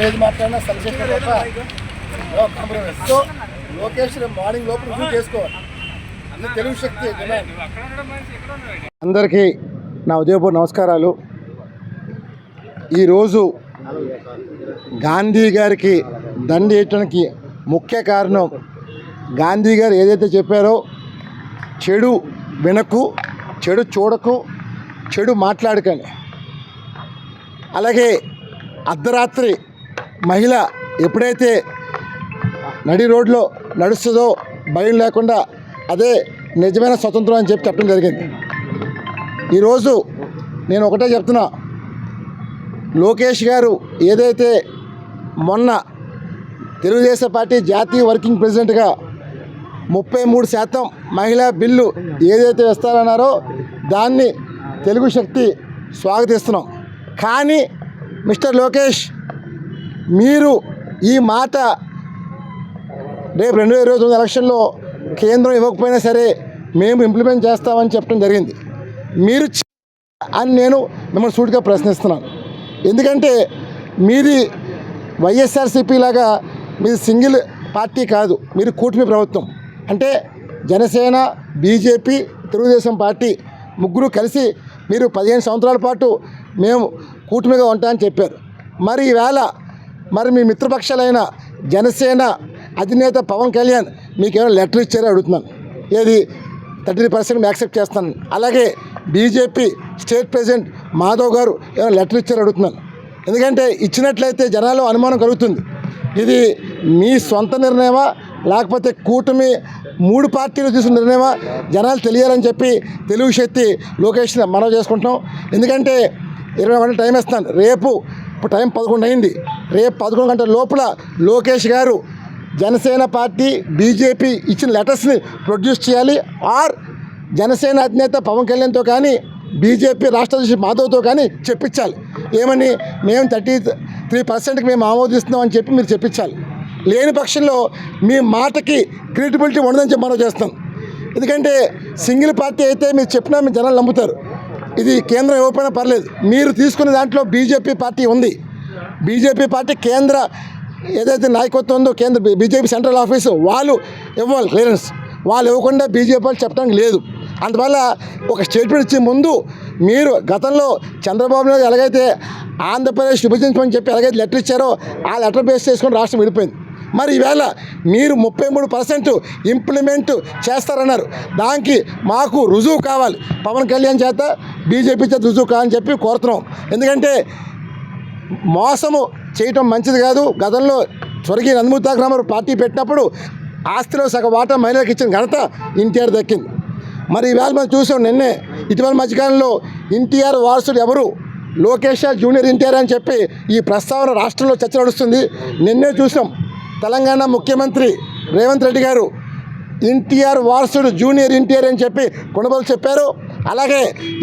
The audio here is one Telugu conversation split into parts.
ఏది మాట్లాడినా సబ్జెక్ట్ తప్ప కాంప్రమైజ్. సో లోకేష్ మార్నింగ్ లోపల రివ్యూ చేసుకోవాలి. ఇది తెలుగు శక్తి. అందరికీ నా ఉదయపూర్ నమస్కారాలు. ఈరోజు గాంధీ గారికి దండి వేయటానికి ముఖ్య కారణం గాంధీ గారు ఏదైతే చెప్పారో చెడు వినకు, చెడు చూడకు, చెడు మాట్లాడకని. అలాగే అర్ధరాత్రి మహిళ ఎప్పుడైతే నడి రోడ్లో నడుస్తుందో భయం లేకుండా అదే నిజమైన స్వతంత్రం అని చెప్పడం జరిగింది. ఈరోజు నేను ఒకటే చెప్తున్నా, లోకేష్ గారు ఏదైతే మొన్న తెలుగుదేశం పార్టీ జాతీయ వర్కింగ్ ప్రెసిడెంట్గా 33% మహిళా బిల్లు ఏదైతే ఇస్తారన్నారో దాన్ని తెలుగు శక్తి స్వాగతిస్తున్నాం. కానీ మిస్టర్ లోకేష్, మీరు ఈ మాట రేపు 2029 ఎలక్షన్లో కేంద్రం ఇవ్వకపోయినా సరే మేము ఇంప్లిమెంట్ చేస్తామని చెప్పడం జరిగింది. మీరు అని నేను మిమ్మల్ని సూటిగా ప్రశ్నిస్తున్నాను. ఎందుకంటే మీది వైఎస్ఆర్సీపీ లాగా మీది సింగిల్ పార్టీ కాదు, మీరు కూటమి ప్రభుత్వం. అంటే జనసేన, బీజేపీ, తెలుగుదేశం పార్టీ ముగ్గురు కలిసి మీరు 15 సంవత్సరాల పాటు మేము కూటమిగా ఉంటామని చెప్పారు. మరి ఈవేళ మీ మిత్రపక్షాలైన జనసేన అధినేత పవన్ కళ్యాణ్ మీకేమైనా లెటర్ ఇచ్చారో అడుగుతున్నాను. ఏది 30% యాక్సెప్ట్ చేస్తాను. అలాగే బీజేపీ స్టేట్ ప్రెసిడెంట్ మాధవ్ గారు ఏమైనా లెటర్ ఇచ్చారో అడుగుతున్నాను. ఎందుకంటే ఇచ్చినట్లయితే జనాల్లో అనుమానం కలుగుతుంది. ఇది మీ సొంత నిర్ణయమా లేకపోతే కూటమి 3 పార్టీలు తీసుకున్న నిర్ణయమా జనాలు తెలియాలని చెప్పి తెలుగు శక్తి లోకేష్ మనవి చేసుకుంటున్నాం. ఎందుకంటే 20 గంటల టైం ఇస్తాను. ఇప్పుడు టైం 11 అయింది. రేపు 11 గంటల లోపల లోకేష్ గారు జనసేన పార్టీ, బీజేపీ ఇచ్చిన లెటర్స్ని ప్రొడ్యూస్ చేయాలి. ఆర్ జనసేన అధినేత పవన్ కళ్యాణ్తో కానీ బీజేపీ రాష్ట్ర అధ్యక్షుడు మాధవ్తో కానీ చెప్పించాలి. ఏమని, మేము 33%కి మేము ఆమోదిస్తున్నాం అని చెప్పి మీరు చెప్పించాలి. లేని పక్షంలో మీ మాటకి క్రెడిబిలిటీ ఉండదని చెప్పి మనం చేస్తాం. ఎందుకంటే సింగిల్ పార్టీ అయితే మీరు చెప్పినా మీ జనాలు నమ్ముతారు. ఇది కేంద్రం ఇవ్వకపోయినా పర్లేదు, మీరు తీసుకునే దాంట్లో బీజేపీ పార్టీ ఉంది. బీజేపీ పార్టీ కేంద్ర ఏదైతే నాయకత్వం ఉందో, కేంద్ర బీజేపీ సెంట్రల్ ఆఫీసు వాళ్ళు ఇవ్వాలి క్లియరెన్స్. వాళ్ళు ఇవ్వకుండా బీజేపీ వాళ్ళు చెప్పడానికి లేదు. అందువల్ల ఒక స్టేట్మెంట్ ఇచ్చే ముందు మీరు గతంలో చంద్రబాబు నాయుడు ఎలాగైతే ఆంధ్రప్రదేశ్ విభజించమని చెప్పి ఎలాగైతే లెటర్ ఇచ్చారో ఆ లెటర్ బేస్ చేసుకొని రాష్ట్రం విడిపోయింది. మరి ఈవేళ మీరు 33% ఇంప్లిమెంట్ చేస్తారన్నారు. దానికి మాకు రుజువు కావాలి. పవన్ కళ్యాణ్ చేత, బీజేపీ చేత రుజువు కావాలని చెప్పి కోరుతున్నాం. ఎందుకంటే మోసము చేయటం మంచిది కాదు. గతంలో స్వర్గీయ నందమూరి తారక రామారావు పార్టీ పెట్టినప్పుడు ఆస్తిలో సగం వాటా మహిళలకు ఇచ్చిన ఘనత ఎన్టీఆర్ దక్కింది. మరి ఈవేళ మనం చూసాం, నిన్నే ఇటీవల మధ్యకాలంలో ఎన్టీఆర్ వారసుడు ఎవరు, లోకేష్ జూనియర్ ఎన్టీఆర్ అని చెప్పి ఈ ప్రస్తావన రాష్ట్రంలో చర్చ నడుస్తుంది. నిన్నే చూసాం, తెలంగాణ ముఖ్యమంత్రి రేవంత్ రెడ్డి గారు ఎన్టీఆర్ వారసుడు జూనియర్ ఎన్టీఆర్ అని చెప్పి కొనబోలు చెప్పారు. అలాగే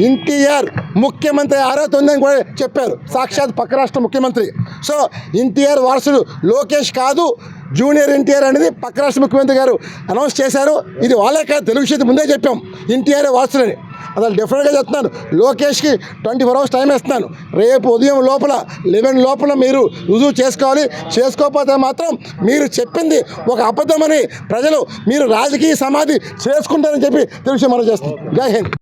ఎన్టీఆర్ ముఖ్యమంత్రి అర్హత ఉందని కూడా చెప్పారు, సాక్షాత్ పక్క రాష్ట్ర ముఖ్యమంత్రి. సో ఎన్టీఆర్ వారసుడు లోకేష్ కాదు, జూనియర్ ఎన్టీఆర్ అనేది పక్క రాష్ట్ర ముఖ్యమంత్రి గారు అనౌన్స్ చేశారు. ఇది వాళ్ళే కాదు, తెలుగు శక్తి ముందే చెప్పాం ఎన్టీఆర్ వారసుడని. అసలు డెఫినెట్గా చెప్తున్నాను, లోకేష్కి 24 hours టైం ఇస్తున్నాను. రేపు ఉదయం లోపల 11 లోపల మీరు రుజువు చేసుకోవాలి. చేసుకోకపోతే మాత్రం మీరు చెప్పింది ఒక అబద్ధమని ప్రజలు మీరు రాజకీయ సమాధి చేసుకుంటారని చెప్పి తెలుసు మనం చేస్తున్నాం. జై హింద్.